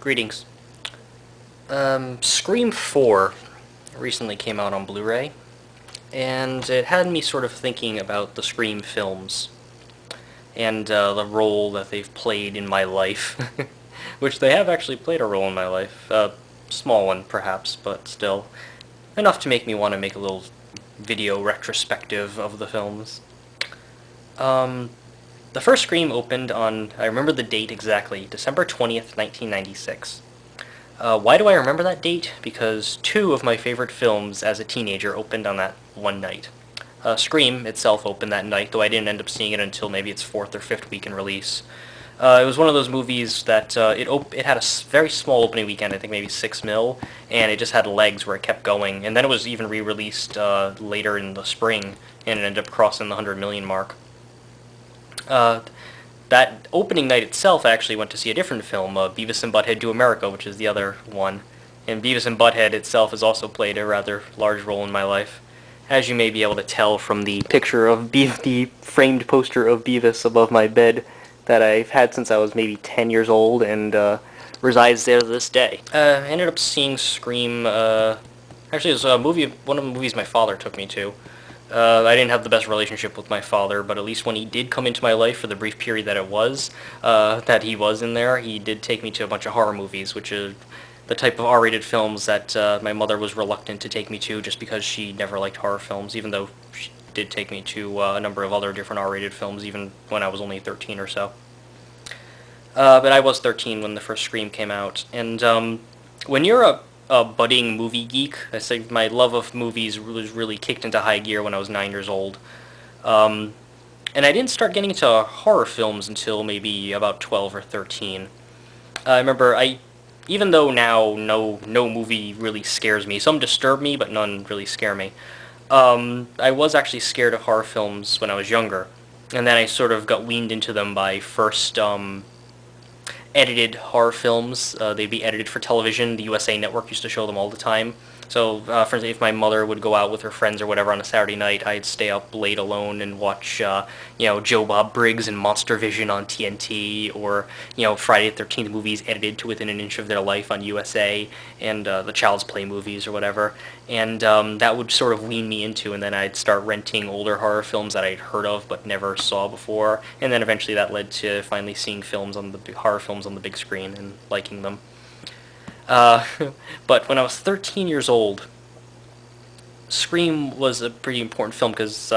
Greetings. Scream 4 recently came out on Blu-ray, and it had me sort of thinking about the Scream films, and the role that they've played in my life, which they have actually played a role in my life. Small one, perhaps, but still enough to make me want to make a little video retrospective of the films. The first Scream opened on, I remember the date exactly, December 20th, 1996. Why do I remember that date? Because two of my favorite films as a teenager opened on that one night. Scream itself opened that night, though I didn't end up seeing it until maybe its fourth or fifth week in release. It was one of those movies that it had a very small opening weekend, I think maybe 6 mil, and it just had legs where it kept going. And then it was even re-released later in the spring, and it ended up crossing the 100 million mark. That opening night itself, I actually went to see a different film, Beavis and Butt-Head Do America, which is the other one. And Beavis and Butt-Head itself has also played a rather large role in my life, as you may be able to tell from the picture of the framed poster of Beavis above my bed that I've had since I was maybe 10 years old and resides there to this day. I ended up seeing Scream, actually it was one of the movies my father took me to. I didn't have the best relationship with my father, but at least when he did come into my life for the brief period that that he was in there, he did take me to a bunch of horror movies, which is the type of R-rated films that my mother was reluctant to take me to just because she never liked horror films, even though she did take me to a number of other different R-rated films, even when I was only 13 or so. But I was 13 when the first Scream came out, and when you're a budding movie geek, I say my love of movies was really kicked into high gear when I was 9 years old. And I didn't start getting into horror films until maybe about 12 or 13. I remember, even though now no movie really scares me, some disturb me, but none really scare me. I was actually scared of horror films when I was younger, and then I sort of got weaned into them by first edited horror films. They'd be edited for television. The USA Network used to show them all the time. So, for instance, if my mother would go out with her friends or whatever on a Saturday night, I'd stay up late alone and watch, Joe Bob Briggs and Monster Vision on TNT, or, Friday the 13th movies edited to within an inch of their life on USA, and the Child's Play movies or whatever. And that would sort of wean me into, and then I'd start renting older horror films that I'd heard of but never saw before, and then eventually that led to finally seeing horror films on the big screen and liking them. But when I was 13 years old, Scream was a pretty important film because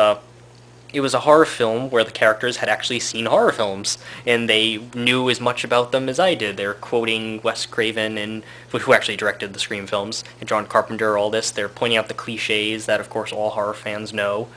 it was a horror film where the characters had actually seen horror films, and they knew as much about them as I did. They were quoting Wes Craven, who actually directed the Scream films, and John Carpenter, all this. They're pointing out the cliches that, of course, all horror fans know.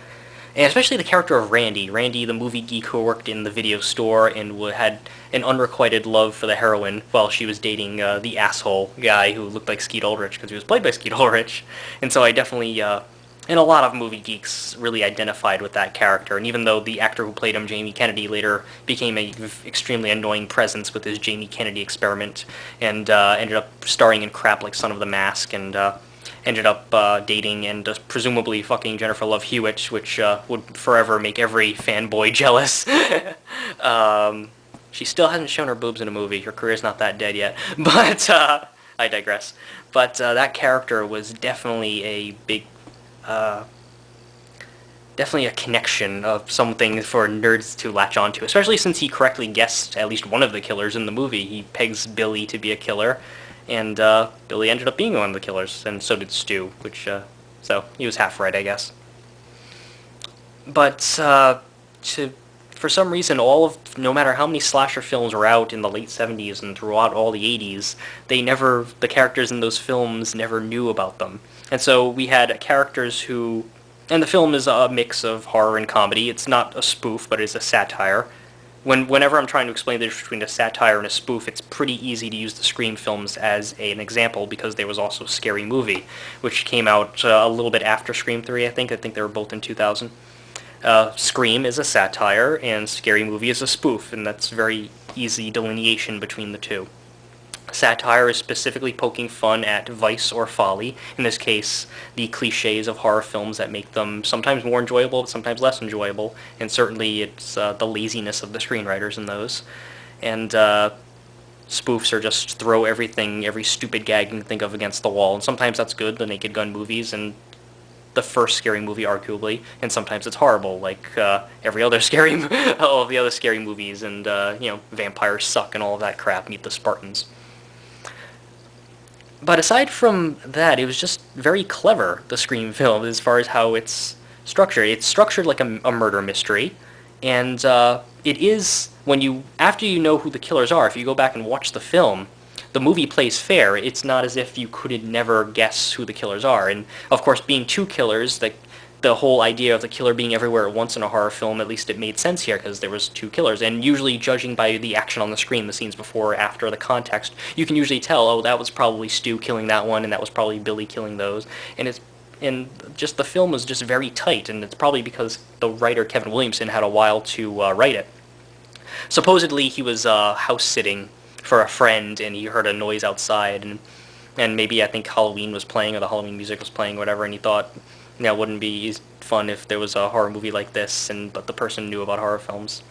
And especially the character of Randy. Randy, the movie geek who worked in the video store and had an unrequited love for the heroine while she was dating the asshole guy who looked like Skeet Ulrich because he was played by Skeet Ulrich. And so I definitely, and a lot of movie geeks really identified with that character. And even though the actor who played him, Jamie Kennedy, later became an extremely annoying presence with his Jamie Kennedy experiment and ended up starring in crap like Son of the Mask and ended up dating and presumably fucking Jennifer Love Hewitt, which would forever make every fanboy jealous. She still hasn't shown her boobs in a movie. Her career's not that dead yet. But I digress. But that character was definitely a big, definitely a connection of something for nerds to latch onto, especially since he correctly guessed at least one of the killers in the movie. He pegs Billy to be a killer, and Billy ended up being one of the killers, and so did Stu, so he was half right, I guess. But for some reason, no matter how many slasher films were out in the late 70s and throughout all the 80s, the characters in those films never knew about them. And so we had characters and the film is a mix of horror and comedy. It's not a spoof, but it's a satire. Whenever I'm trying to explain the difference between a satire and a spoof, it's pretty easy to use the Scream films as an example because there was also Scary Movie, which came out a little bit after Scream 3, I think. I think they were both in 2000. Scream is a satire, and Scary Movie is a spoof, and that's very easy delineation between the two. Satire is specifically poking fun at vice or folly, in this case, the cliches of horror films that make them sometimes more enjoyable, but sometimes less enjoyable, and certainly it's the laziness of the screenwriters in those. And spoofs are just throw everything, every stupid gag you can think of against the wall. And sometimes that's good, the Naked Gun movies, and the first scary movie, arguably, and sometimes it's horrible, like every other scary, all of the other scary movies, and vampires suck and all of that crap. Meet the Spartans. But aside from that, it was just very clever, the Scream film, as far as how it's structured. It's structured like a murder mystery, and it is after you know who the killers are. If you go back and watch the film, the movie plays fair. It's not as if you could never guess who the killers are. And, of course, being two killers, the whole idea of the killer being everywhere at once in a horror film, at least it made sense here, because there was two killers. And usually, judging by the action on the screen, the scenes before or after, the context, you can usually tell, oh, that was probably Stu killing that one, and that was probably Billy killing those. And just the film was just very tight, and it's probably because the writer, Kevin Williamson, had a while to write it. Supposedly, he was house-sitting for a friend, and he heard a noise outside, and maybe I think Halloween was playing, or the Halloween music was playing, or whatever, and he thought, wouldn't be fun if there was a horror movie like this, but the person knew about horror films.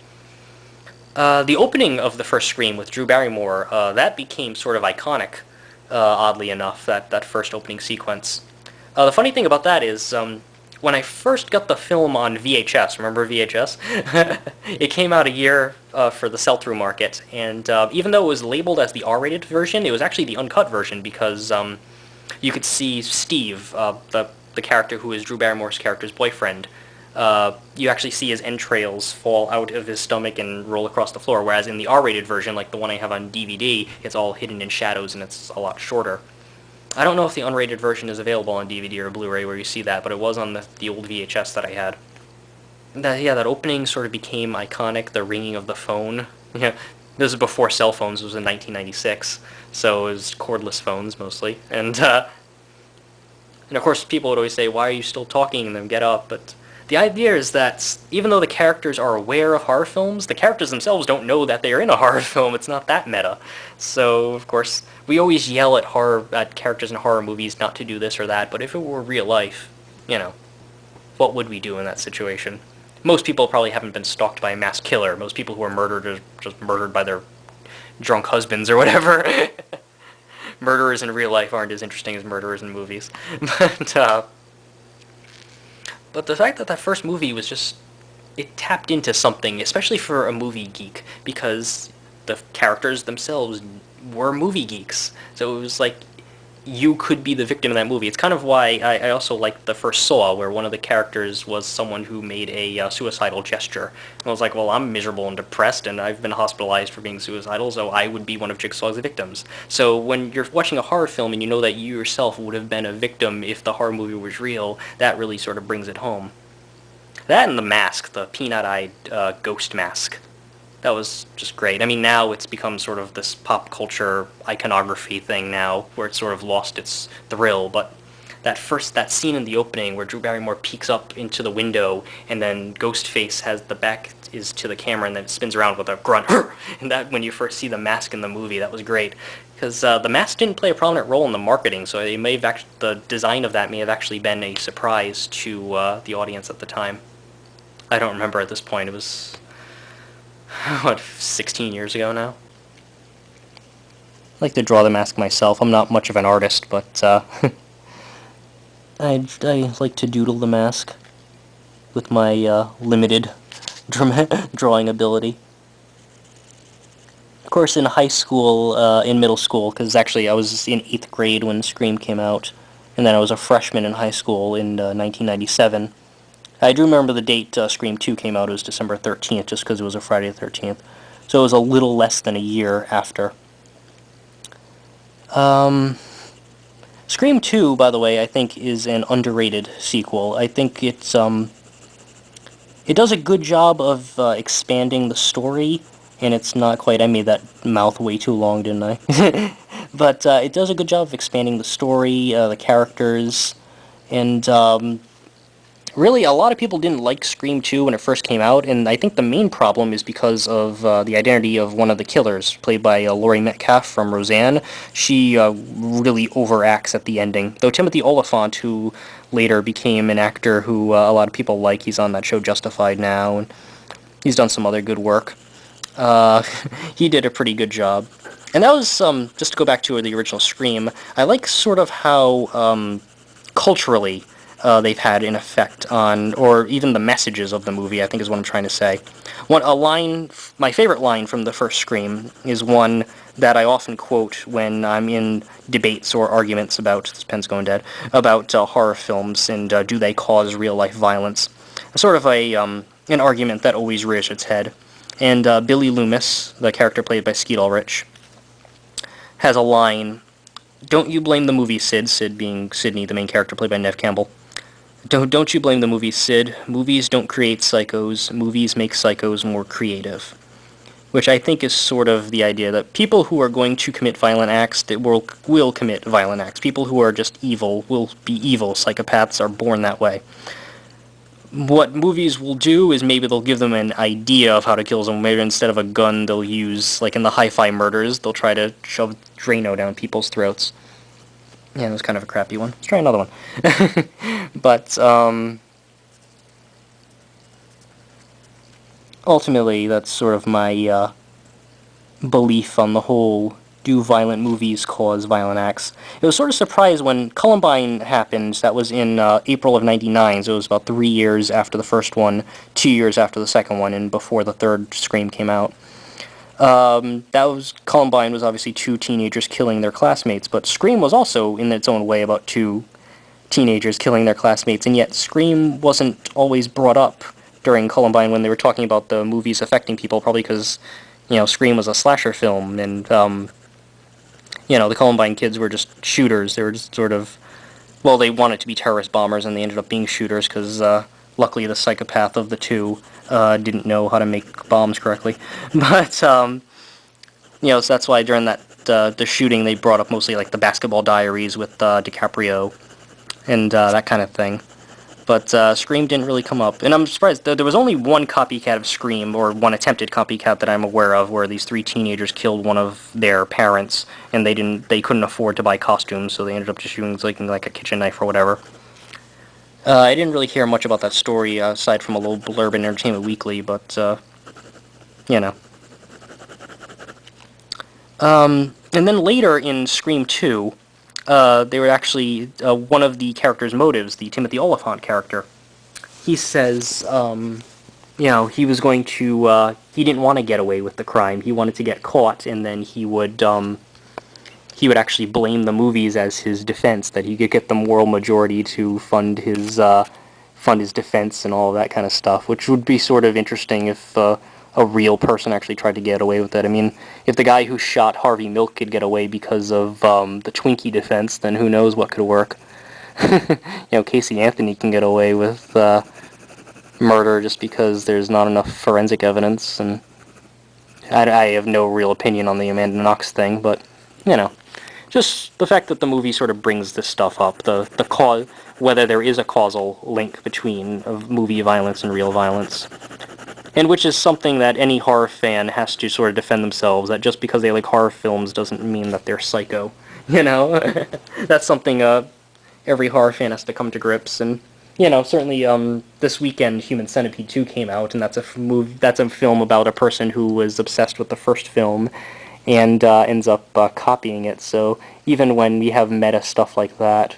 The opening of the first Scream with Drew Barrymore, that became sort of iconic, oddly enough, that first opening sequence. The funny thing about that is, when I first got the film on VHS, remember VHS? It came out a year for the sell-through market, and even though it was labeled as the R-rated version, it was actually the uncut version, because you could see Steve, the character who is Drew Barrymore's character's boyfriend. You actually see his entrails fall out of his stomach and roll across the floor, whereas in the R-rated version, like the one I have on DVD, it's all hidden in shadows and it's a lot shorter. I don't know if the unrated version is available on DVD or Blu-ray where you see that, but it was on the old VHS that I had. That opening sort of became iconic, the ringing of the phone. Yeah, this is before cell phones, it was in 1996, so it was cordless phones mostly. And of course people would always say, why are you still talking, and then get up, but the idea is that even though the characters are aware of horror films, the characters themselves don't know that they're in a horror film. It's not that meta. So, of course, we always yell at characters in horror movies not to do this or that, but if it were real life, what would we do in that situation? Most people probably haven't been stalked by a mass killer. Most people who are murdered are just murdered by their drunk husbands or whatever. Murderers in real life aren't as interesting as murderers in movies. But the fact that first movie was just, it tapped into something, especially for a movie geek, because the characters themselves were movie geeks. So it was like, you could be the victim in that movie. It's kind of why I also liked the first Saw, where one of the characters was someone who made a suicidal gesture. And I was like, well, I'm miserable and depressed, and I've been hospitalized for being suicidal, so I would be one of Jigsaw's victims. So when you're watching a horror film and you know that you yourself would have been a victim if the horror movie was real, that really sort of brings it home. That and the mask, the peanut-eyed ghost mask. That was just great. I mean, now it's become sort of this pop culture iconography thing now, where it's sort of lost its thrill, but that scene in the opening where Drew Barrymore peeks up into the window, and then Ghostface has the back is to the camera, and then it spins around with a grunt, and that, when you first see the mask in the movie, that was great. Because the mask didn't play a prominent role in the marketing, so the design of that may have actually been a surprise to the audience at the time. I don't remember at this point. It was 16 years ago now? I like to draw the mask myself. I'm not much of an artist, but I like to doodle the mask with my limited drawing ability. Of course, in high school, in middle school, because actually I was in 8th grade when Scream came out, and then I was a freshman in high school in 1997. I do remember the date Scream 2 came out. It was December 13th, just because it was a Friday the 13th. So it was a little less than a year after. Scream 2, by the way, I think is an underrated sequel. I think it does a good job of expanding the story, and it's not quite... I made that mouth way too long, didn't I? But it does a good job of expanding the story, the characters, and... really, a lot of people didn't like Scream 2 when it first came out, and I think the main problem is because of the identity of one of the killers, played by Laurie Metcalf from Roseanne. She really overacts at the ending. Though Timothy Olyphant, who later became an actor who a lot of people like, he's on that show Justified now, and he's done some other good work. He did a pretty good job. And that was, just to go back to the original Scream, I like sort of how, culturally, they've had an effect on, or even the messages of the movie, I think is what I'm trying to say. My favorite line from the first Scream is one that I often quote when I'm in debates or arguments about, this pen's going dead, about horror films and do they cause real-life violence. Sort of an argument that always rears its head. And Billy Loomis, the character played by Skeet Ulrich, has a line, "Don't you blame the movie, Sid," Sid being Sidney, the main character played by Nev Campbell. Don't you blame the movie, Sid. Movies don't create psychos. Movies make psychos more creative." Which I think is sort of the idea that people who are going to commit violent acts will commit violent acts. People who are just evil will be evil. Psychopaths are born that way. What movies will do is maybe they'll give them an idea of how to kill someone. Maybe instead of a gun, they'll use, like in the Hi-Fi Murders, they'll try to shove Drano down people's throats. Yeah, it was kind of a crappy one. Let's try another one. But, ultimately, that's sort of my, belief on the whole, do violent movies cause violent acts? It was sort of surprised when Columbine happened. That was in April of '99, so it was about 3 years after the first one, 2 years after the second one, and before the third Scream came out. Columbine was obviously two teenagers killing their classmates, but Scream was also, in its own way, about two teenagers killing their classmates, and yet Scream wasn't always brought up during Columbine when they were talking about the movies affecting people, probably because, Scream was a slasher film, and, the Columbine kids were just shooters. They were just sort of, well, they wanted to be terrorist bombers, and they ended up being shooters, because, luckily the psychopath of the two, didn't know how to make bombs correctly. But, so that's why during the shooting they brought up mostly, like, the Basketball Diaries with, DiCaprio, and that kind of thing. But Scream didn't really come up. And I'm surprised. There was only one copycat of Scream, or one attempted copycat that I'm aware of, where these three teenagers killed one of their parents, and they couldn't afford to buy costumes, so they ended up just using like a kitchen knife or whatever. I didn't really hear much about that story, aside from a little blurb in Entertainment Weekly, but, you know. And then later in Scream 2, they were actually, one of the character's motives, the Timothy Olyphant character, he says, he was going to, he didn't want to get away with the crime. He wanted to get caught, and then he would actually blame the movies as his defense, that he could get the moral majority to fund his defense and all that kind of stuff, which would be sort of interesting if, a real person actually tried to get away with it. I mean, if the guy who shot Harvey Milk could get away because of the Twinkie defense, then who knows what could work. Casey Anthony can get away with murder just because there's not enough forensic evidence, and I have no real opinion on the Amanda Knox thing, but, just the fact that the movie sort of brings this stuff up, the cause, whether there is a causal link between movie violence and real violence. And which is something that any horror fan has to sort of defend themselves, that just because they like horror films doesn't mean that they're psycho, That's something every horror fan has to come to grips, and, certainly this weekend Human Centipede 2 came out, and that's a film about a person who was obsessed with the first film and ends up copying it, so even when we have meta stuff like that,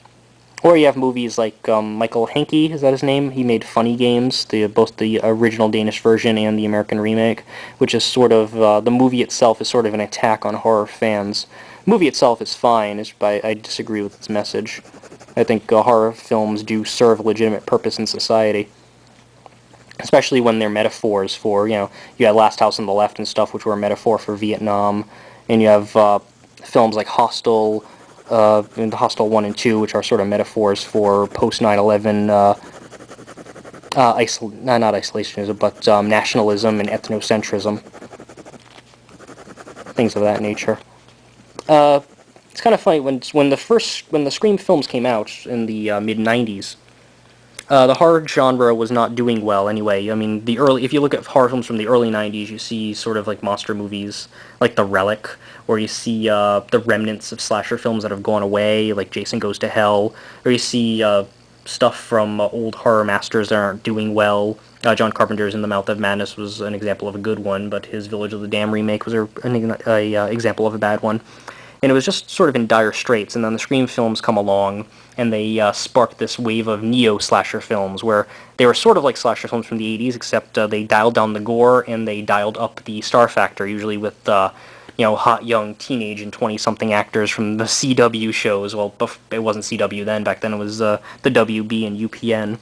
or you have movies like Michael Hanke, is that his name? He made Funny Games, both the original Danish version and the American remake, which is sort of, the movie itself is sort of an attack on horror fans. The movie itself is fine, I disagree with its message. I think horror films do serve a legitimate purpose in society, especially when they're metaphors for, you had Last House on the Left and stuff, which were a metaphor for Vietnam, and you have films like Hostel, and Hostel 1 and 2, which are sort of metaphors for post-9/11 not isolationism, but nationalism and ethnocentrism, things of that nature. It's kind of funny, when the Scream films came out in the mid-90s, the horror genre was not doing well anyway. I mean, if you look at horror films from the early 90s, you see sort of like monster movies, like The Relic, or you see the remnants of slasher films that have gone away, like Jason Goes to Hell, or you see stuff from old horror masters that aren't doing well. John Carpenter's In the Mouth of Madness was an example of a good one, but his Village of the Damned remake was an example of a bad one. And it was just sort of in dire straits, and then the Scream films come along, and they sparked this wave of neo-slasher films, where they were sort of like slasher films from the 80s, except they dialed down the gore, and they dialed up the star factor, usually with hot young teenage and 20-something actors from the CW shows. Well, it wasn't CW then. Back then it was the WB and UPN.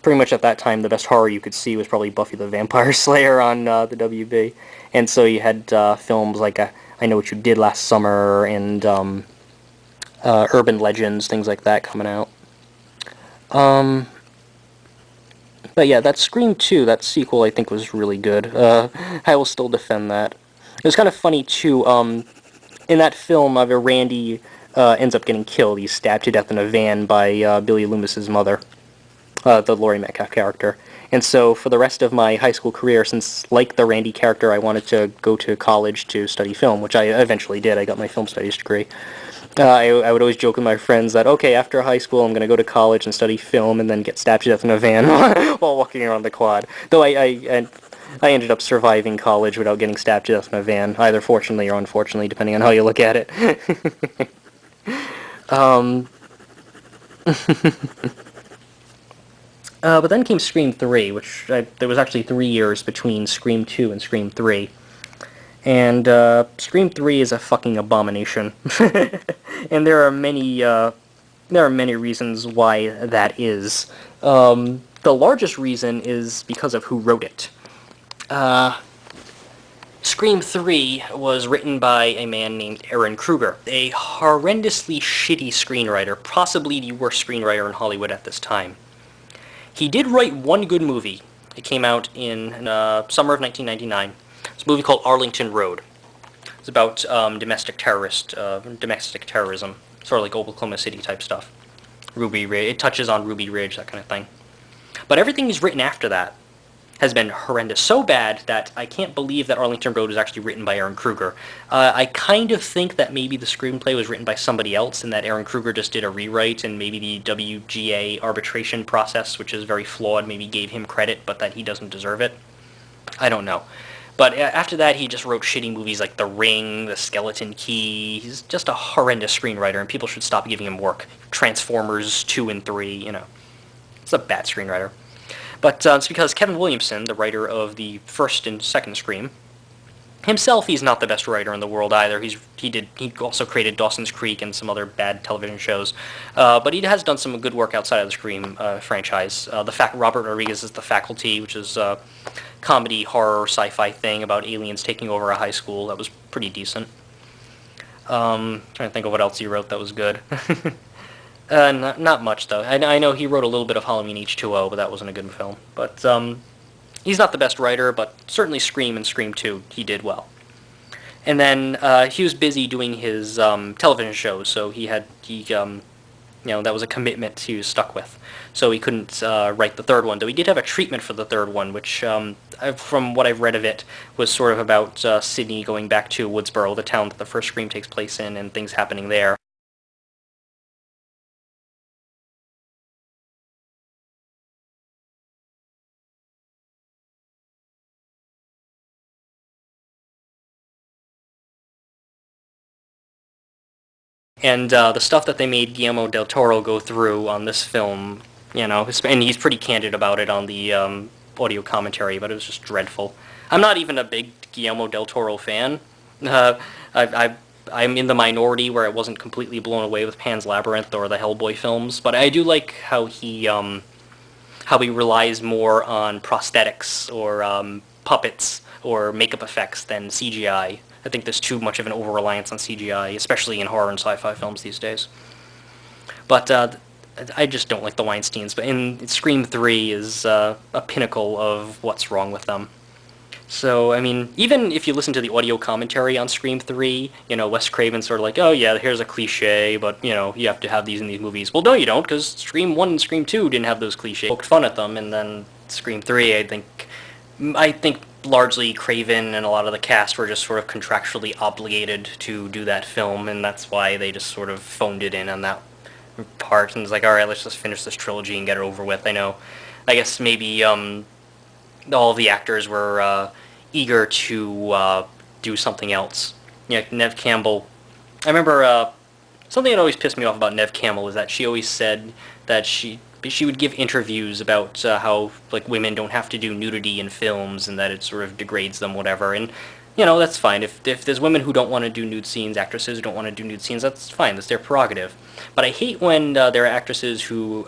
Pretty much at that time, the best horror you could see was probably Buffy the Vampire Slayer on the WB. And so you had films like I Know What You Did Last Summer and Urban Legends, things like that coming out. But yeah, that Scream 2, that sequel, I think was really good. I will still defend that. It was kind of funny, too. In that film, Randy ends up getting killed. He's stabbed to death in a van by Billy Loomis's mother, the Laurie Metcalf character. And so for the rest of my high school career, since, like the Randy character, I wanted to go to college to study film, which I eventually did. I got my film studies degree. I would always joke with my friends that, okay, after high school, I'm going to go to college and study film and then get stabbed to death in a van while walking around the quad. Though I ended up surviving college without getting stabbed to death in a van, either fortunately or unfortunately, depending on how you look at it. But then came Scream 3, which there was actually 3 years between Scream 2 and Scream 3. And Scream 3 is a fucking abomination. And there are many reasons why that is. The largest reason is because of who wrote it. Scream 3 was written by a man named Ehren Kruger, a horrendously shitty screenwriter, possibly the worst screenwriter in Hollywood at this time. He did write one good movie. It came out in summer of 1999. It's a movie called Arlington Road. It's about domestic terrorism, sort of like Oklahoma City type stuff. Ruby Ridge. It touches on Ruby Ridge, that kind of thing. But everything he's written after that has been horrendous. So bad that I can't believe that Arlington Road was actually written by Ehren Kruger. I kind of think that maybe the screenplay was written by somebody else and that Ehren Kruger just did a rewrite, and maybe the WGA arbitration process, which is very flawed, maybe gave him credit, but that he doesn't deserve it. I don't know. But after that, he just wrote shitty movies like The Ring, The Skeleton Key. He's just a horrendous screenwriter, and people should stop giving him work. Transformers 2 and 3, It's a bad screenwriter. But it's because Kevin Williamson, the writer of the first and second Scream, himself, he's not the best writer in the world either. He also created Dawson's Creek and some other bad television shows. But he has done some good work outside of the Scream franchise. Robert Rodriguez is The Faculty, which is a comedy, horror, sci-fi thing about aliens taking over a high school. That was pretty decent. Trying to think of what else he wrote that was good. Not much, though. I know he wrote a little bit of Halloween H2O, but that wasn't a good film. But he's not the best writer, but certainly Scream and Scream 2, he did well. And then he was busy doing his television shows, so that was a commitment he was stuck with. So he couldn't write the third one, though he did have a treatment for the third one, which, from what I've read of it, was sort of about Sydney going back to Woodsboro, the town that the first Scream takes place in, and things happening there. And the stuff that they made Guillermo del Toro go through on this film, and he's pretty candid about it on the audio commentary, but it was just dreadful. I'm not even a big Guillermo del Toro fan. I'm in the minority where I wasn't completely blown away with Pan's Labyrinth or the Hellboy films, but I do like how he relies more on prosthetics or puppets or makeup effects than CGI. I think there's too much of an over-reliance on CGI, especially in horror and sci-fi films these days. But I just don't like the Weinsteins. But in Scream 3 is a pinnacle of what's wrong with them. So, I mean, even if you listen to the audio commentary on Scream 3, Wes Craven's sort of like, oh yeah, here's a cliche, but, you have to have these in these movies. Well, no, you don't, because Scream 1 and Scream 2 didn't have those cliches. Poked fun at them, and then Scream 3, I think largely Craven and a lot of the cast were just sort of contractually obligated to do that film, and that's why they just sort of phoned it in on part, and it's like, alright, let's just finish this trilogy and get it over with. I guess maybe all the actors were eager to do something else. Yeah, Nev Campbell. I remember something that always pissed me off about Nev Campbell is that she always said that she would give interviews about how like women don't have to do nudity in films and that it sort of degrades them, whatever. And that's fine. If there's women who don't want to do nude scenes, actresses who don't want to do nude scenes, that's fine. That's their prerogative. But I hate when there are actresses who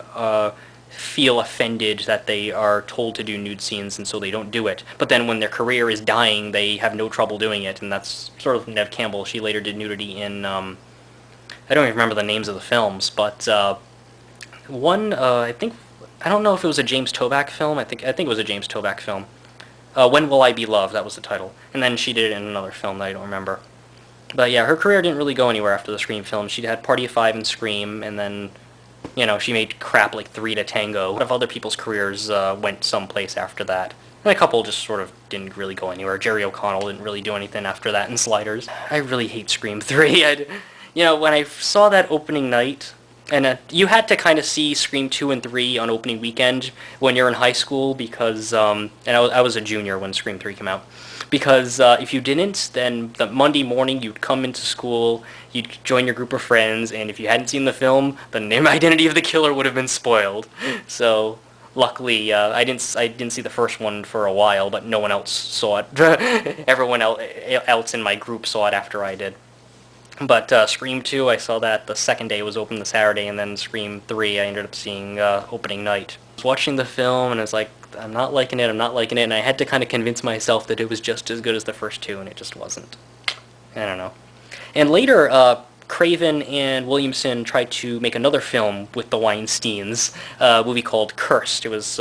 feel offended that they are told to do nude scenes and so they don't do it. But then when their career is dying, they have no trouble doing it, and that's sort of Nev Campbell. She later did nudity in I don't even remember the names of the films, but one I don't know if it was a James Toback film. I think it was a James Toback film. When Will I Be Loved? That was the title. And then she did it in another film that I don't remember. But yeah, her career didn't really go anywhere after the Scream films. She had Party of Five and Scream, and then she made crap like Three to Tango. A lot of other people's careers went someplace after that. And a couple just sort of didn't really go anywhere. Jerry O'Connell didn't really do anything after that in Sliders. I really hate Scream 3. When I saw that opening night, and you had to kind of see Scream 2 and 3 on opening weekend when you're in high school because, and I was a junior when Scream 3 came out. Because if you didn't, then the Monday morning you'd come into school, you'd join your group of friends, and if you hadn't seen the film, the name identity of the killer would have been spoiled. So luckily, I didn't see the first one for a while, but no one else saw it. Everyone else in my group saw it after I did. But Scream 2, I saw that the second day. It was open the Saturday, and then Scream 3 I ended up seeing opening night. I was watching the film, and I was like, I'm not liking it, and I had to kind of convince myself that it was just as good as the first two, and it just wasn't. I don't know. And later, Craven and Williamson tried to make another film with the Weinsteins, a movie called Cursed. It was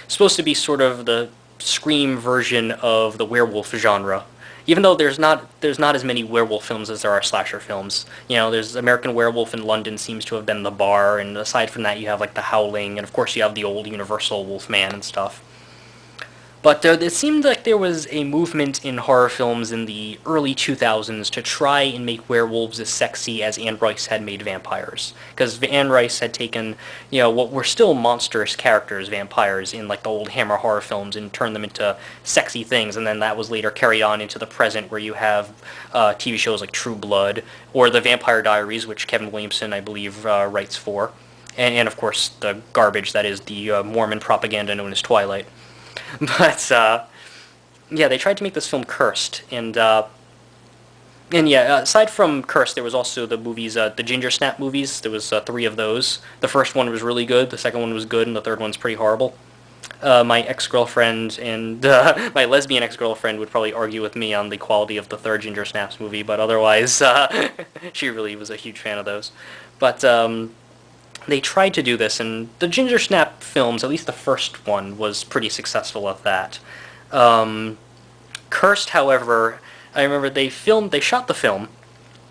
supposed to be sort of the Scream version of the werewolf genre. Even though there's not as many werewolf films as there are slasher films. There's American Werewolf in London seems to have been the bar, and aside from that you have like The Howling, and of course you have the old Universal Wolfman and stuff. But it seemed like there was a movement in horror films in the early 2000s to try and make werewolves as sexy as Anne Rice had made vampires. Because Anne Rice had taken, what were still monstrous characters, vampires, in like the old Hammer horror films and turned them into sexy things, and then that was later carried on into the present where you have TV shows like True Blood, or The Vampire Diaries, which Kevin Williamson, I believe, writes for. And of course the garbage that is the Mormon propaganda known as Twilight. But, yeah, they tried to make this film Cursed, and yeah, aside from Cursed, there was also the movies, the Ginger Snap movies. There was 3 of those. The first one was really good, the second one was good, and the third one's pretty horrible. My ex-girlfriend and my lesbian ex-girlfriend would probably argue with me on the quality of the third Ginger Snaps movie, but otherwise, she really was a huge fan of those. But, they tried to do this, and the Ginger Snap films, at least the first one, was pretty successful at that. Cursed, however, I remember they shot the film,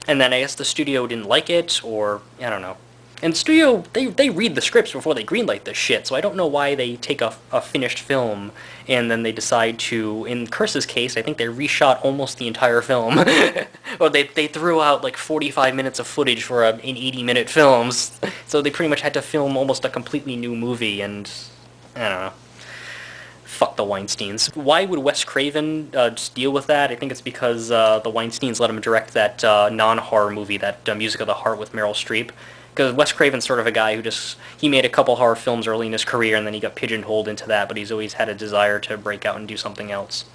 and then I guess the studio didn't like it, or, I don't know. And the studio, they read the scripts before they greenlight this shit, so I don't know why they take a finished film, and then they decide to, in Curse's case, I think they reshot almost the entire film. Or they threw out like 45 minutes of footage for an 80-minute film, so they pretty much had to film almost a completely new movie, and I don't know. Fuck the Weinsteins. Why would Wes Craven just deal with that? I think it's because the Weinsteins let him direct that non-horror movie, that Music of the Heart with Meryl Streep. Because Wes Craven's sort of a guy who he made a couple horror films early in his career, and then he got pigeonholed into that, but he's always had a desire to break out and do something else.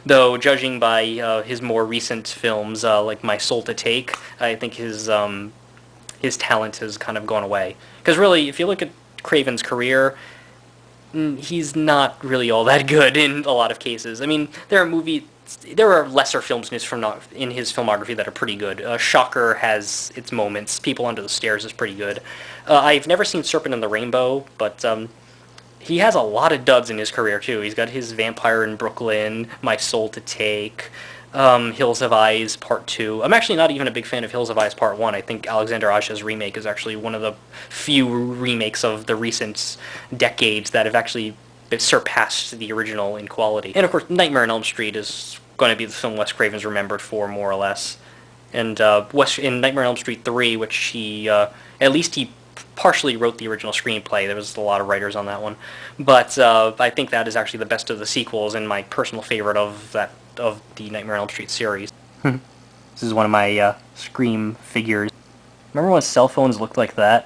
Though, judging by his more recent films, like My Soul to Take, I think his talent has kind of gone away. Because really, if you look at Craven's career, he's not really all that good in a lot of cases. I mean, there are lesser films in his filmography that are pretty good. Shocker has its moments. People Under the Stairs is pretty good. I've never seen Serpent in the Rainbow, but he has a lot of duds in his career, too. He's got his Vampire in Brooklyn, My Soul to Take, Hills Have Eyes Part 2. I'm actually not even a big fan of Hills Have Eyes Part 1. I think Alexander Aja's remake is actually one of the few remakes of the recent decades that have actually surpassed the original in quality. And of course, Nightmare on Elm Street is going to be the film Wes Craven's remembered for, more or less. And in Nightmare on Elm Street 3, which at least he partially wrote the original screenplay. There was a lot of writers on that one. But I think that is actually the best of the sequels and my personal favorite of the Nightmare on Elm Street series. This is one of my Scream figures. Remember when cell phones looked like that?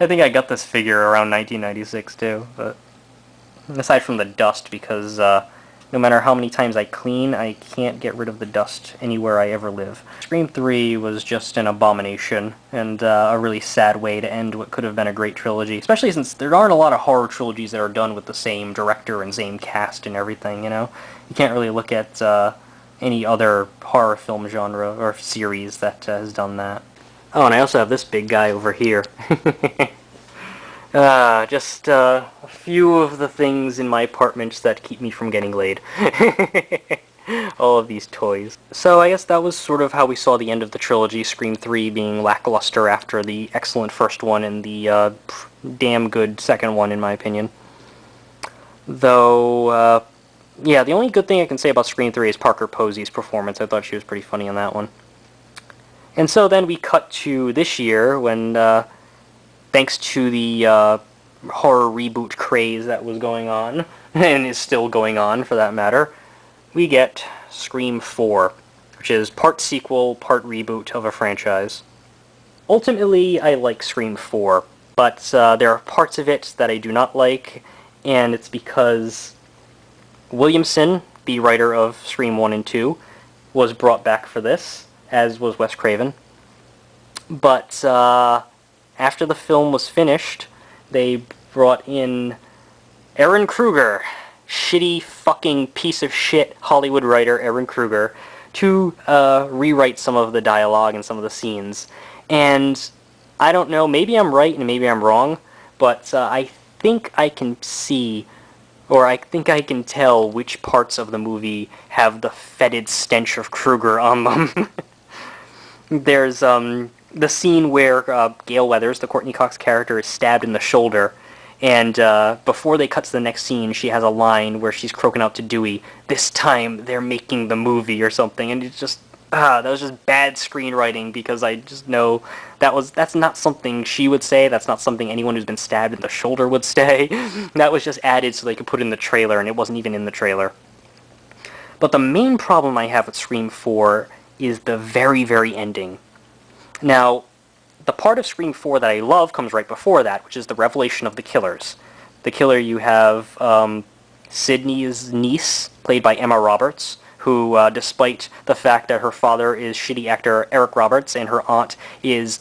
I think I got this figure around 1996 too, but aside from the dust, because no matter how many times I clean, I can't get rid of the dust anywhere I ever live. Scream 3 was just an abomination, and a really sad way to end what could have been a great trilogy, especially since there aren't a lot of horror trilogies that are done with the same director and same cast and everything, you know? You can't really look at any other horror film genre or series that has done that. Oh, and I also have this big guy over here. Just a few of the things in my apartment that keep me from getting laid. All of these toys. So I guess that was sort of how we saw the end of the trilogy, Scream 3 being lackluster after the excellent first one and the damn good second one, in my opinion. Though, yeah, the only good thing I can say about Scream 3 is Parker Posey's performance. I thought she was pretty funny in that one. And so then we cut to this year when, thanks to the horror reboot craze that was going on, and is still going on for that matter, we get Scream 4, which is part sequel, part reboot of a franchise. Ultimately, I like Scream 4, but there are parts of it that I do not like, and it's because Williamson, the writer of Scream 1 and 2, was brought back for this, as was Wes Craven. But after the film was finished, they brought in Ehren Kruger, shitty fucking piece of shit Hollywood writer Ehren Kruger, to rewrite some of the dialogue and some of the scenes. And I don't know, maybe I'm right and maybe I'm wrong, but I think I can see, or I think I can tell which parts of the movie have the fetid stench of Kruger on them. There's the scene where Gale Weathers, the Courtney Cox character, is stabbed in the shoulder, and before they cut to the next scene, she has a line where she's croaking out to Dewey, "This time they're making the movie," or something, and it's just, that was just bad screenwriting, because I just know that's not something she would say, that's not something anyone who's been stabbed in the shoulder would say. That was just added so they could put it in the trailer, and it wasn't even in the trailer. But the main problem I have with Scream 4 is the very, very ending. Now, the part of Scream 4 that I love comes right before that, which is the revelation of the killers. The killer, you have Sidney's niece, played by Emma Roberts, who, despite the fact that her father is shitty actor Eric Roberts and her aunt is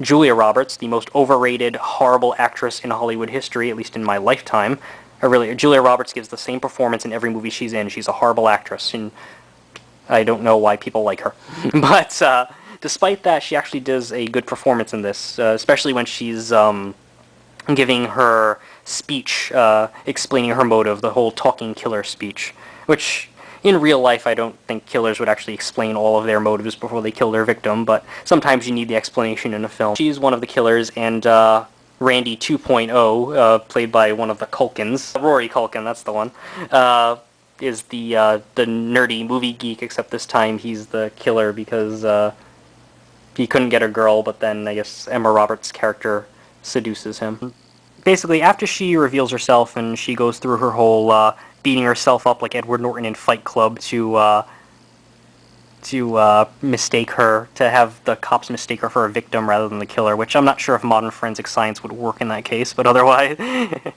Julia Roberts, the most overrated, horrible actress in Hollywood history, at least in my lifetime. Julia Roberts gives the same performance in every movie she's in. She's a horrible actress, and I don't know why people like her. But despite that, she actually does a good performance in this, especially when she's giving her speech, explaining her motive, the whole talking killer speech, which in real life I don't think killers would actually explain all of their motives before they kill their victim, but sometimes you need the explanation in a film. She's one of the killers, and Randy 2.0, played by one of the Culkins, Rory Culkin, that's the one, is the nerdy movie geek, except this time he's the killer because he couldn't get a girl, but then I guess Emma Roberts' character seduces him. Basically, after she reveals herself and she goes through her whole beating herself up like Edward Norton in Fight Club to mistake her, to have the cops mistake her for a victim rather than the killer, which I'm not sure if modern forensic science would work in that case, but otherwise,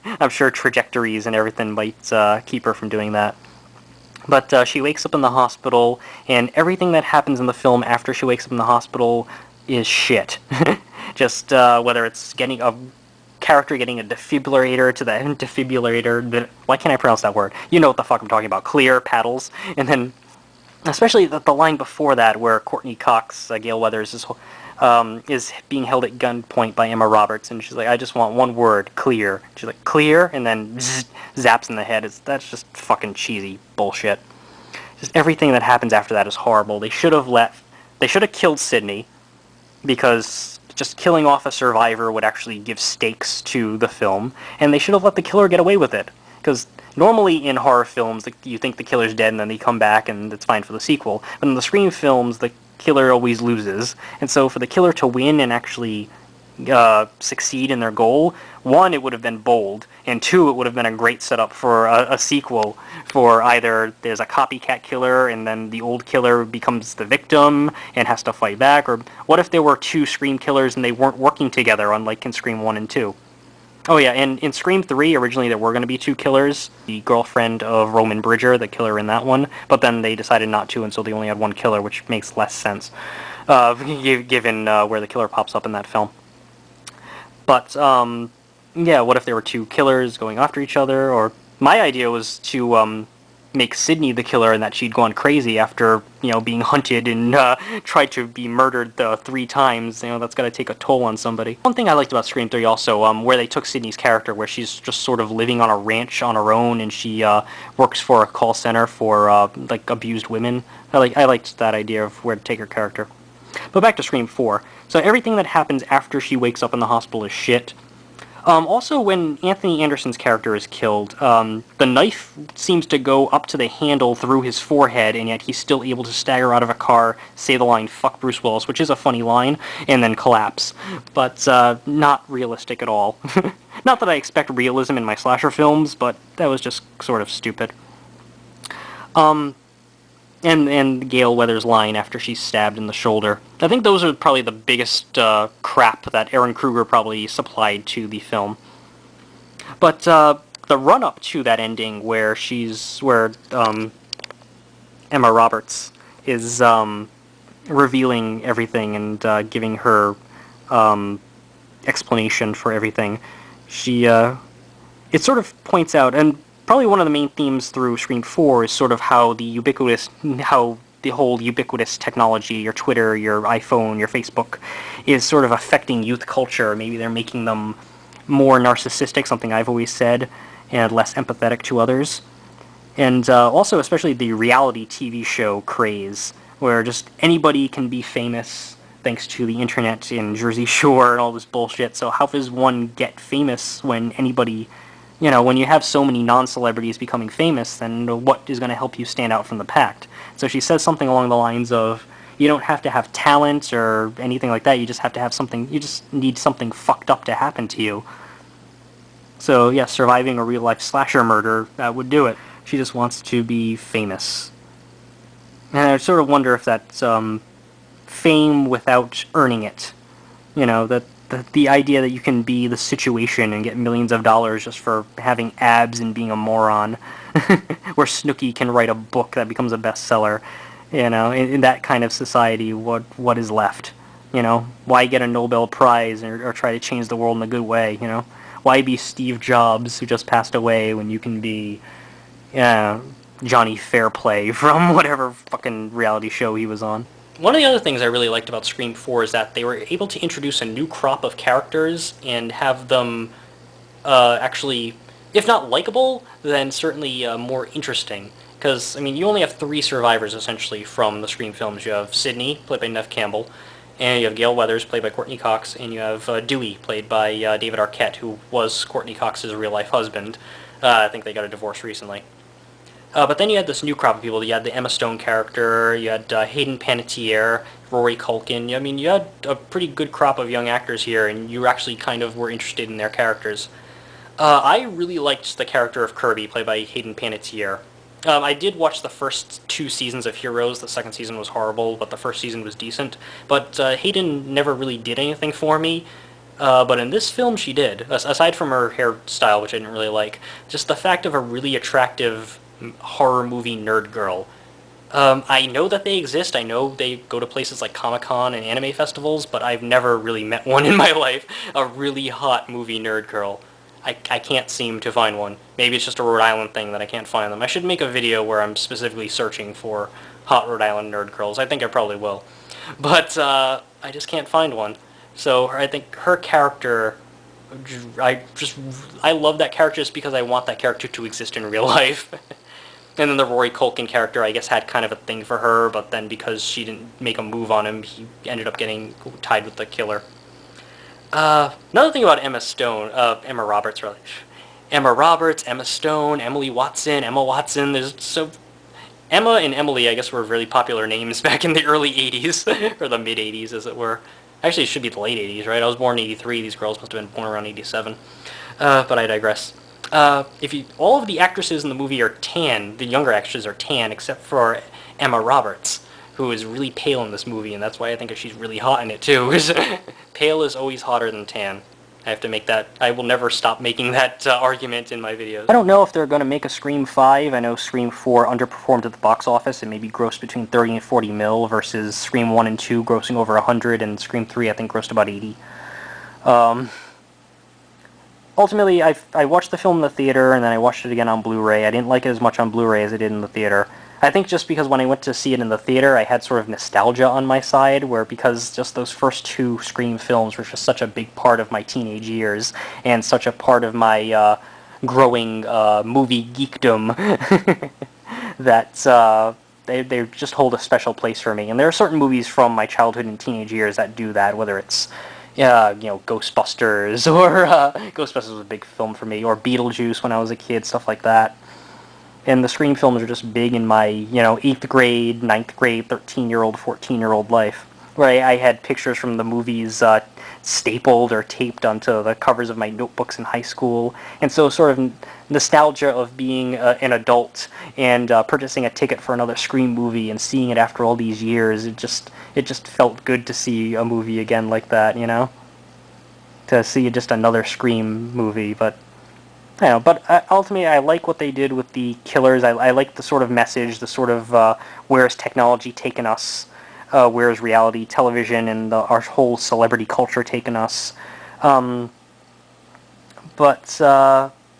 I'm sure trajectories and everything might keep her from doing that. But she wakes up in the hospital, and everything that happens in the film after she wakes up in the hospital is shit. Just whether it's getting a character getting a defibrillator to the defibrillator, why can't I pronounce that word? You know what the fuck I'm talking about. Clear, paddles, and then especially the line before that where Courtney Cox, Gale Weathers, is being held at gunpoint by Emma Roberts, and she's like, I just want one word, clear. She's like, clear, and then zaps in the head. That's just fucking cheesy bullshit. Just everything that happens after that is horrible. They should have killed Sidney, because just killing off a survivor would actually give stakes to the film, and they should have let the killer get away with it. Because normally in horror films, you think the killer's dead and then they come back and it's fine for the sequel. But in the Scream films, the killer always loses. And so for the killer to win and actually succeed in their goal, one, it would have been bold, and two, it would have been a great setup for a sequel, for either there's a copycat killer and then the old killer becomes the victim and has to fight back, or what if there were two Scream killers and they weren't working together, unlike in Scream 1 and 2? Oh yeah, and in Scream 3, originally there were going to be two killers, the girlfriend of Roman Bridger, the killer in that one, but then they decided not to, and so they only had one killer, which makes less sense, given where the killer pops up in that film. But, yeah, what if there were two killers going after each other? Or my idea was to make Sydney the killer and that she'd gone crazy after, being hunted and tried to be murdered 3 times. That's got to take a toll on somebody. One thing I liked about Scream 3 also, where they took Sydney's character, where she's just sort of living on a ranch on her own and she works for a call center for, abused women. I liked that idea of where to take her character. But back to Scream 4. So everything that happens after she wakes up in the hospital is shit. Also, when Anthony Anderson's character is killed, the knife seems to go up to the handle through his forehead, and yet he's still able to stagger out of a car, say the line, "Fuck Bruce Willis," which is a funny line, and then collapse. But not realistic at all. Not that I expect realism in my slasher films, but that was just sort of stupid. And Gale Weathers' line after she's stabbed in the shoulder. I think those are probably the biggest crap that Ehren Kruger probably supplied to the film. But the run-up to that ending where Emma Roberts is revealing everything and giving her explanation for everything, it sort of points out, and probably one of the main themes through Scream 4 is sort of how the whole ubiquitous technology, your Twitter, your iPhone, your Facebook, is sort of affecting youth culture. Maybe they're making them more narcissistic, something I've always said, and less empathetic to others. And also, especially the reality TV show craze, where just anybody can be famous thanks to the internet in Jersey Shore and all this bullshit. So how does one get famous when anybody... when you have so many non-celebrities becoming famous, then what is going to help you stand out from the pack? So she says something along the lines of, you don't have to have talent or anything like that, you just have to have something, you just need something fucked up to happen to you. So, yeah, surviving a real-life slasher murder, that would do it. She just wants to be famous. And I sort of wonder if that's fame without earning it. The idea that you can be the situation and get millions of dollars just for having abs and being a moron, where Snooki can write a book that becomes a bestseller, in that kind of society, what is left? Why get a Nobel Prize or try to change the world in a good way? Why be Steve Jobs, who just passed away, when you can be Johnny Fairplay from whatever fucking reality show he was on? One of the other things I really liked about Scream 4 is that they were able to introduce a new crop of characters and have them actually, if not likable, then certainly more interesting. Because, you only have 3 survivors, essentially, from the Scream films. You have Sydney, played by Neve Campbell, and you have Gale Weathers, played by Courtney Cox, and you have Dewey, played by David Arquette, who was Courtney Cox's real-life husband. I think they got a divorce recently. But then you had this new crop of people. You had the Emma Stone character, you had Hayden Panettiere, Rory Culkin. You had a pretty good crop of young actors here, and you actually kind of were interested in their characters. I really liked the character of Kirby, played by Hayden Panettiere. I did watch the first 2 seasons of Heroes. The second season was horrible, but the first season was decent. But Hayden never really did anything for me. But in this film, she did. Aside from her hairstyle, which I didn't really like, just the fact of a really attractive horror movie nerd girl. I know that they exist. I know they go to places like Comic-Con and anime festivals, but I've never really met one in my life. A really hot movie nerd girl. I can't seem to find one. Maybe it's just a Rhode Island thing that I can't find them. I should make a video where I'm specifically searching for hot Rhode Island nerd girls. I think I probably will. But I just can't find one. So I think her character... I love that character just because I want that character to exist in real life. And then the Rory Culkin character, I guess, had kind of a thing for her, but then because she didn't make a move on him, he ended up getting tied with the killer. Another thing about Emma Roberts, really, Emma Roberts, Emma Stone, Emily Watson, Emma Watson. Emma and Emily, I guess, were really popular names back in the early 80s, or the mid-80s, as it were. Actually, it should be the late 80s, right? I was born in 83. These girls must have been born around 87. But I digress. All of the actresses in the movie are tan. The younger actresses are tan, except for Emma Roberts, who is really pale in this movie, and that's why I think she's really hot in it, too. Pale is always hotter than tan. I have to make that. I will never stop making that argument in my videos. I don't know if they're going to make a Scream 5. I know Scream 4 underperformed at the box office and maybe grossed between 30 and 40 mil versus Scream 1 and 2 grossing over 100, and Scream 3 I think grossed about 80. Ultimately, I watched the film in the theater and then I watched it again on Blu-ray. I didn't like it as much on Blu-ray as I did in the theater. I think just because when I went to see it in the theater, I had sort of nostalgia on my side, where because just those first two Scream films were just such a big part of my teenage years, and such a part of my growing movie geekdom, that they just hold a special place for me. And there are certain movies from my childhood and teenage years that do that, whether it's Ghostbusters, or Ghostbusters was a big film for me, or Beetlejuice when I was a kid, stuff like that. And the Scream films are just big in my, 8th grade, 9th grade, 13-year-old, 14-year-old life, where I had pictures from the movies stapled or taped onto the covers of my notebooks in high school. And so sort of nostalgia of being an adult and purchasing a ticket for another Scream movie and seeing it after all these years, it just felt good to see a movie again like that, to see just another Scream movie. But ultimately, I like what they did with the killers. I like the sort of message, the sort of where's technology taken us, where's reality television and our whole celebrity culture taken us. But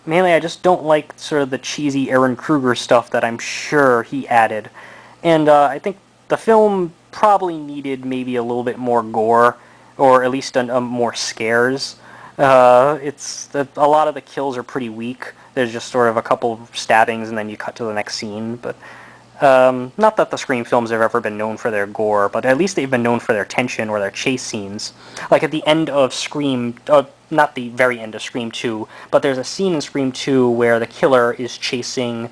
mainly, I just don't like sort of the cheesy Ehren Kruger stuff that I'm sure he added. And I think the film probably needed maybe a little bit more gore, or at least more scares. A lot of the kills are pretty weak. There's just sort of a couple of stabbings and then you cut to the next scene. But not that the Scream films have ever been known for their gore, but at least they've been known for their tension or their chase scenes. Like at the end of Scream, not the very end of Scream 2, but there's a scene in Scream 2 where the killer is chasing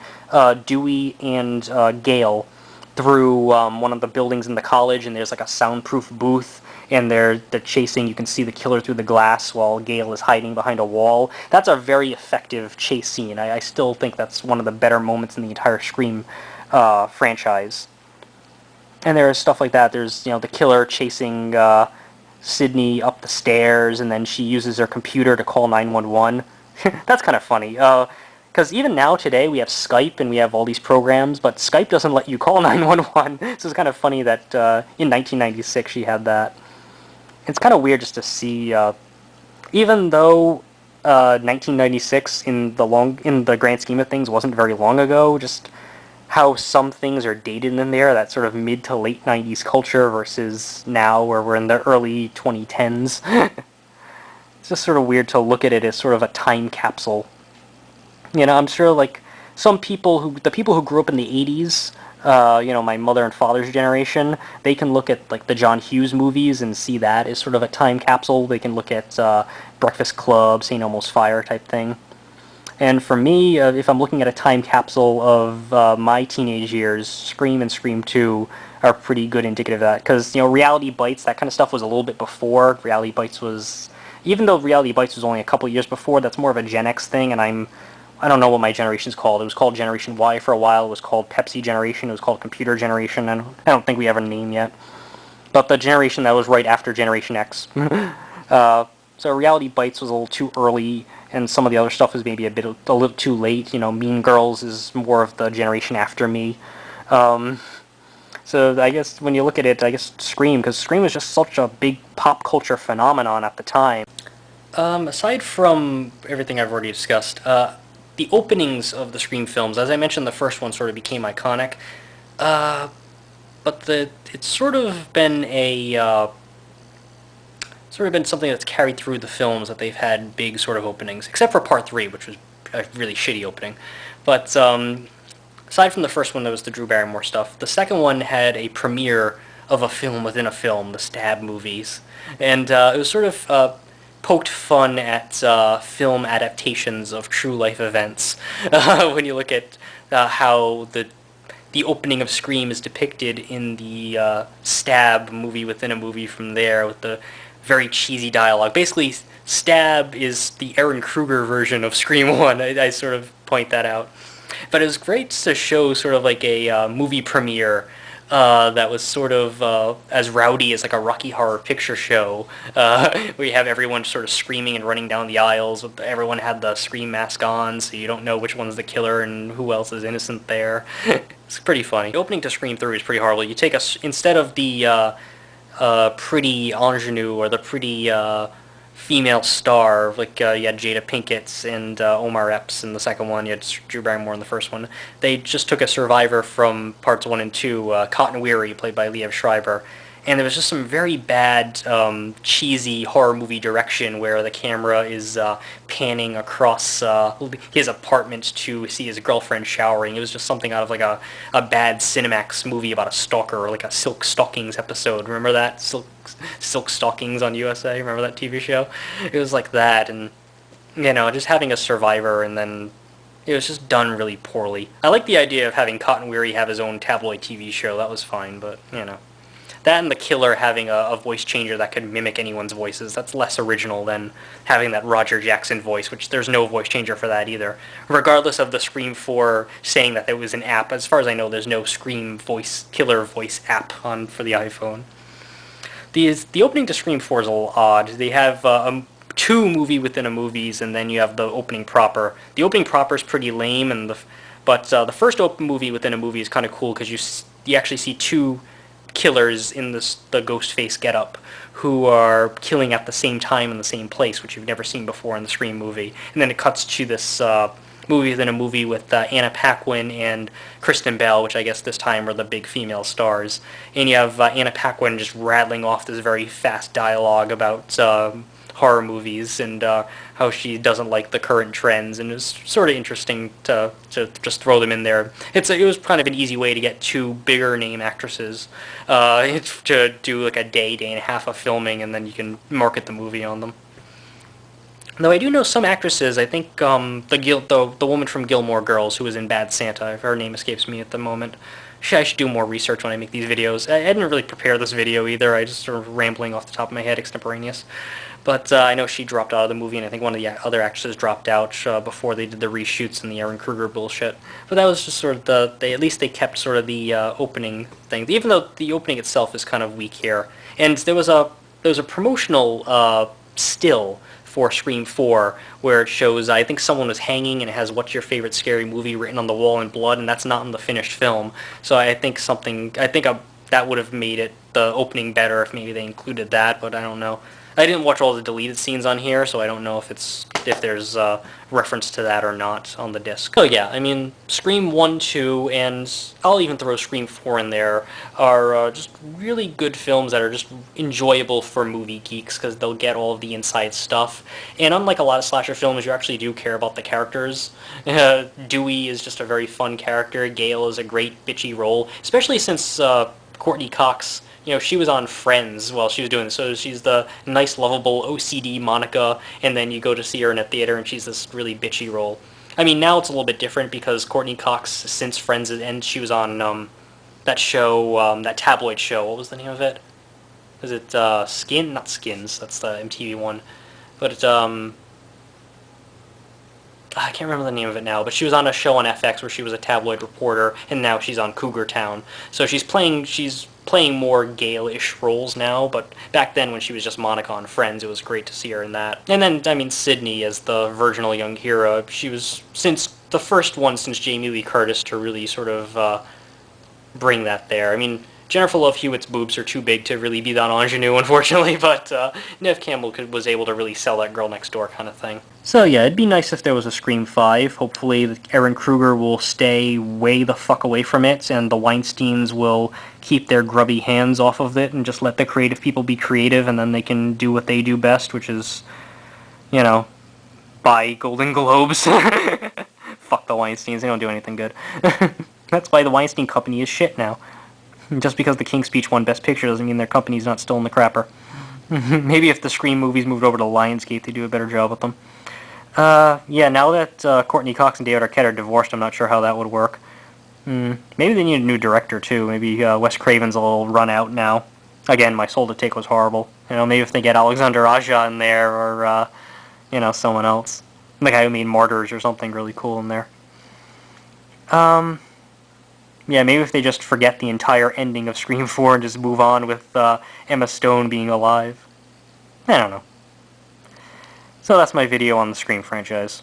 Dewey and Gale through one of the buildings in the college, and there's like a soundproof booth, and they're chasing. You can see the killer through the glass while Gale is hiding behind a wall. That's a very effective chase scene. I still think that's one of the better moments in the entire Scream franchise. And there's stuff like that. There's the killer chasing Sydney up the stairs, and then she uses her computer to call 911. That's kind of funny. Because even now, today, we have Skype and we have all these programs, but Skype doesn't let you call 911. So it's kind of funny that in 1996 she had that. It's kind of weird just to see, even though 1996 in the grand scheme of things wasn't very long ago, just how some things are dated in there, that sort of mid to late 90s culture versus now where we're in the early 2010s. It's just sort of weird to look at it as sort of a time capsule. I'm sure like the people who grew up in the 80s, my mother and father's generation, they can look at like the John Hughes movies and see that as sort of a time capsule. They can look at Breakfast Club, St. Elmo's Fire type thing. And for me, if I'm looking at a time capsule of my teenage years, Scream and Scream 2 are pretty good indicative of that. Because, Reality Bites, that kind of stuff was a little bit before. Reality Bites was... Even though Reality Bites was only a couple years before, that's more of a Gen X thing, and I don't know what my generation's called. It was called Generation Y for a while. It was called Pepsi Generation. It was called Computer Generation. And I don't think we have a name yet. But the generation that was right after Generation X. So Reality Bites was a little too early, and some of the other stuff was maybe a little too late. Mean Girls is more of the generation after me. So I guess when you look at it, I guess Scream, because Scream was just such a big pop culture phenomenon at the time. Aside from everything I've already discussed, the openings of the Scream films, as I mentioned, the first one sort of became iconic, but it's sort of been something that's carried through the films, that they've had big sort of openings, except for Part 3, which was a really shitty opening. But aside from the first one, that was the Drew Barrymore stuff, the second one had a premiere of a film within a film, the Stab movies, and it was sort of poked fun at film adaptations of true life events. When you look at how the opening of Scream is depicted in the Stab movie within a movie from there, with the very cheesy dialogue. Basically, Stab is the Ehren Kruger version of Scream 1. I sort of point that out. But it was great to show sort of like a movie premiere that was sort of as rowdy as like a Rocky Horror Picture Show, where you have everyone sort of screaming and running down the aisles. Everyone had the Scream mask on, so you don't know which one's the killer and who else is innocent there. It's pretty funny. The opening to Scream 3 is pretty horrible. You take instead of the pretty ingenue or the pretty female star, like you had Jada Pinkett and Omar Epps in the second one, you had Drew Barrymore in the first one. They just took a survivor from parts 1 and 2, Cotton Weary, played by Liev Schreiber, and there was just some very bad, cheesy horror movie direction where the camera is panning across his apartment to see his girlfriend showering. It was just something out of like a bad Cinemax movie about a stalker, or like a Silk Stockings episode. Remember that? Silk Stockings on USA? Remember that TV show? It was like that, and, you know, just having a survivor, and then it was just done really poorly. I like the idea of having Cotton Weary have his own tabloid TV show. That was fine, but, you know. That and the killer having a voice changer that could mimic anyone's voices, that's less original than having that Roger Jackson voice, which there's no voice changer for that either. Regardless of the Scream 4 saying that there was an app, as far as I know, there's no Scream killer voice app for the iPhone. The opening to Scream 4 is a little odd. They have two movie within a movies, and then you have the opening proper. The opening proper is pretty lame, but the first open movie within a movie is kind of cool because you actually see two killers in the Ghostface getup who are killing at the same time in the same place, which you've never seen before in the Scream movie. And then it cuts to this movie within a movie with Anna Paquin and Kristen Bell, which I guess this time are the big female stars. And you have Anna Paquin just rattling off this very fast dialogue about horror movies and how she doesn't like the current trends, and it's sort of interesting to just throw them in there. It was kind of an easy way to get two bigger name actresses to do like a day and a half of filming, and then you can market the movie on them. Though I do know some actresses. I think the woman from Gilmore Girls who was in Bad Santa, if her name escapes me at the moment. I should do more research when I make these videos. I didn't really prepare this video either. I just sort of rambling off the top of my head, extemporaneous. But I know she dropped out of the movie, and I think one of the other actresses dropped out before they did the reshoots and the Ehren Kruger bullshit. But that was just sort of at least they kept sort of the opening thing, even though the opening itself is kind of weak here. And there was a promotional still for Scream 4 where it shows, I think someone was hanging and it has "What's your favorite scary movie" written on the wall in blood, and that's not in the finished film. So I think that would have made it the opening better if maybe they included that, but I don't know. I didn't watch all the deleted scenes on here, so I don't know if there's reference to that or not on the disc. So yeah, I mean, Scream 1, 2, and I'll even throw Scream 4 in there, are just really good films that are just enjoyable for movie geeks, because they'll get all of the inside stuff. And unlike a lot of slasher films, you actually do care about the characters. Dewey is just a very fun character. Gail is a great bitchy role, especially since Courtney Cox, you know, she was on Friends while she was doing this, so she's the nice, lovable OCD Monica, and then you go to see her in a theater and she's this really bitchy role. I mean, now it's a little bit different because Courtney Cox, since Friends, and she was on that show, that tabloid show. What was the name of it? Was it Skin? Not Skins. That's the MTV one. But it, I can't remember the name of it now, but she was on a show on FX where she was a tabloid reporter, and now she's on Cougar Town. So she's playing more Gale-ish roles now, but back then when she was just Monica on Friends, it was great to see her in that. And then, I mean, Sydney as the virginal young hero, she was, since the first one since Jamie Lee Curtis, to really sort of bring that there. I mean, Jennifer Love Hewitt's boobs are too big to really be that ingenue, unfortunately, but Neve Campbell was able to really sell that girl next door kind of thing. So yeah, it'd be nice if there was a Scream 5. Hopefully Ehren Kruger will stay way the fuck away from it, and the Weinsteins will keep their grubby hands off of it and just let the creative people be creative, and then they can do what they do best, which is, you know, buy Golden Globes. Fuck the Weinsteins, they don't do anything good. That's why the Weinstein Company is shit now. Just because the King's Speech won Best Picture doesn't mean their company's not still in the crapper. Maybe if the Scream movies moved over to Lionsgate, they'd do a better job with them. Yeah, now that Courtney Cox and David Arquette are divorced, I'm not sure how that would work. Maybe they need a new director, too. Maybe Wes Craven's a little run out now. Again, My Soul to Take was horrible. Maybe if they get Alexander Aja in there, or, someone else. The guy who made Martyrs or something really cool in there. Yeah, maybe if they just forget the entire ending of Scream 4 and just move on with Emma Stone being alive. I don't know. So that's my video on the Scream franchise.